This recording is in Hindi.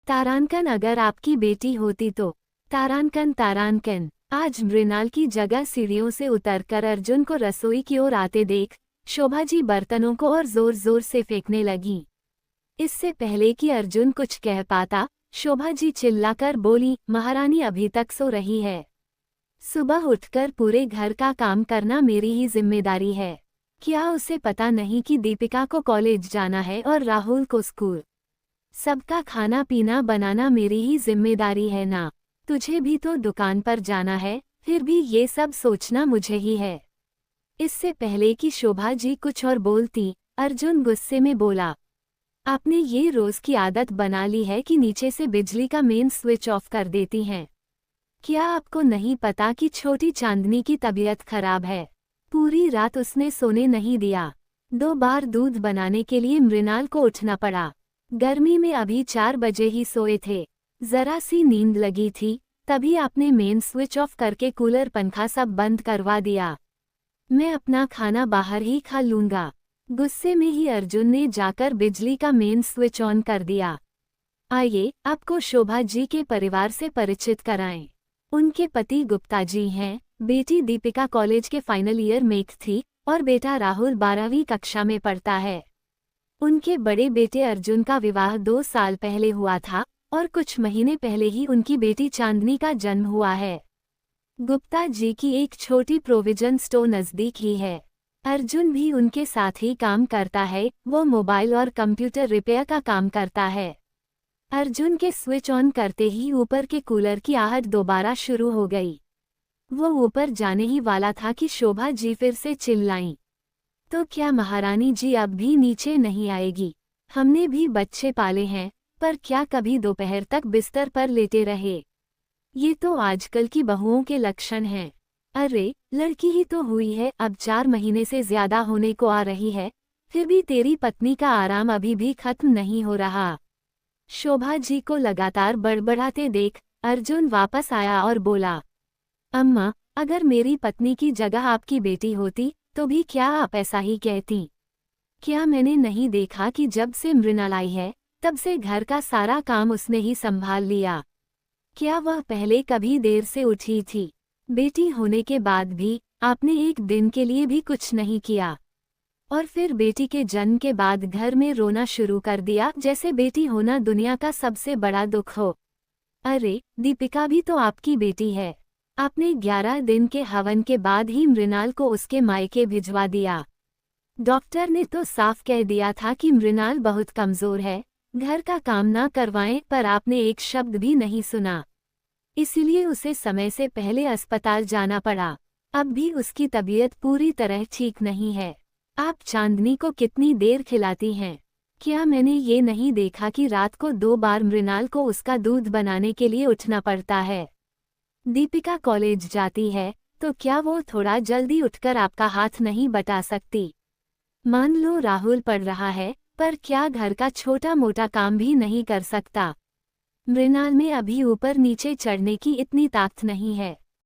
तारांकन अगर आपकी बेटी होती तो। तारांकन तारांकन। आज मृणाल की जगह सीढ़ियों से उतरकर अर्जुन को रसोई की ओर आते देख शोभा जी बर्तनों को और जोर जोर से फेंकने लगी। इससे पहले कि अर्जुन कुछ कह पाता, शोभा जी चिल्लाकर बोली, महारानी अभी तक सो रही है। सुबह उठकर पूरे घर का काम करना मेरी ही जिम्मेदारी है। क्या उसे पता नहीं कि दीपिका को कॉलेज जाना है और राहुल को स्कूल? सबका खाना पीना बनाना मेरी ही जिम्मेदारी है ना। तुझे भी तो दुकान पर जाना है, फिर भी ये सब सोचना मुझे ही है। इससे पहले कि शोभा जी कुछ और बोलती, अर्जुन गुस्से में बोला, आपने ये रोज की आदत बना ली है कि नीचे से बिजली का मेन स्विच ऑफ कर देती हैं। क्या आपको नहीं पता कि छोटी चांदनी की तबीयत खराब है? पूरी रात उसने सोने नहीं दिया। 2 बार दूध बनाने के लिए मृणाल को उठना पड़ा। गर्मी में अभी 4 बजे ही सोए थे। जरा सी नींद लगी थी, तभी आपने मेन स्विच ऑफ करके कूलर पंखा सब बंद करवा दिया। मैं अपना खाना बाहर ही खा लूंगा। गुस्से में ही अर्जुन ने जाकर बिजली का मेन स्विच ऑन कर दिया। आइए आपको शोभा जी के परिवार से परिचित कराएं। उनके पति गुप्ता जी हैं, बेटी दीपिका कॉलेज के फाइनल ईयर में थी और बेटा राहुल 12वीं कक्षा में पढ़ता है। उनके बड़े बेटे अर्जुन का विवाह 2 साल पहले हुआ था और कुछ महीने पहले ही उनकी बेटी चांदनी का जन्म हुआ है। गुप्ता जी की एक छोटी प्रोविजन स्टोर नज़दीक ही है। अर्जुन भी उनके साथ ही काम करता है। वो मोबाइल और कंप्यूटर रिपेयर का काम करता है। अर्जुन के स्विच ऑन करते ही ऊपर के कूलर की आहट दोबारा शुरू हो गई। वो ऊपर जाने ही वाला था कि शोभा जी फिर से चिल्लाईं, तो क्या महारानी जी अब भी नीचे नहीं आएगी? हमने भी बच्चे पाले हैं, पर क्या कभी दोपहर तक बिस्तर पर लेटे रहे? ये तो आजकल की बहुओं के लक्षण हैं। अरे लड़की ही तो हुई है, अब 4 महीने से ज्यादा होने को आ रही है, फिर भी तेरी पत्नी का आराम अभी भी खत्म नहीं हो रहा। शोभा जी को लगातार बड़बड़ाते देख अर्जुन वापस आया और बोला, अम्मा, अगर मेरी पत्नी की जगह आपकी बेटी होती तो भी क्या आप ऐसा ही कहती? क्या मैंने नहीं देखा कि जब से मृणाल आई है तब से घर का सारा काम उसने ही संभाल लिया? क्या वह पहले कभी देर से उठी थी? बेटी होने के बाद भी आपने एक दिन के लिए भी कुछ नहीं किया, और फिर बेटी के जन्म के बाद घर में रोना शुरू कर दिया जैसे बेटी होना दुनिया का सबसे बड़ा दुख हो। अरे दीपिका भी तो आपकी बेटी है। आपने 11 दिन के हवन के बाद ही मृणाल को उसके मायके भिजवा दिया। डॉक्टर ने तो साफ कह दिया था कि मृणाल बहुत कमजोर है, घर का काम ना करवाएं, पर आपने एक शब्द भी नहीं सुना। इसीलिए उसे समय से पहले अस्पताल जाना पड़ा। अब भी उसकी तबीयत पूरी तरह ठीक नहीं है। आप चांदनी को कितनी देर खिलाती हैं? क्या मैंने ये नहीं देखा कि रात को 2 बार मृणाल को उसका दूध बनाने के लिए उठना पड़ता है? दीपिका कॉलेज जाती है तो क्या वो थोड़ा जल्दी उठकर आपका हाथ नहीं बटा सकती? मान लो राहुल पढ़ रहा है, पर क्या घर का छोटा मोटा काम भी नहीं कर सकता? मृणाल में अभी ऊपर नीचे चढ़ने की इतनी ताकत नहीं है।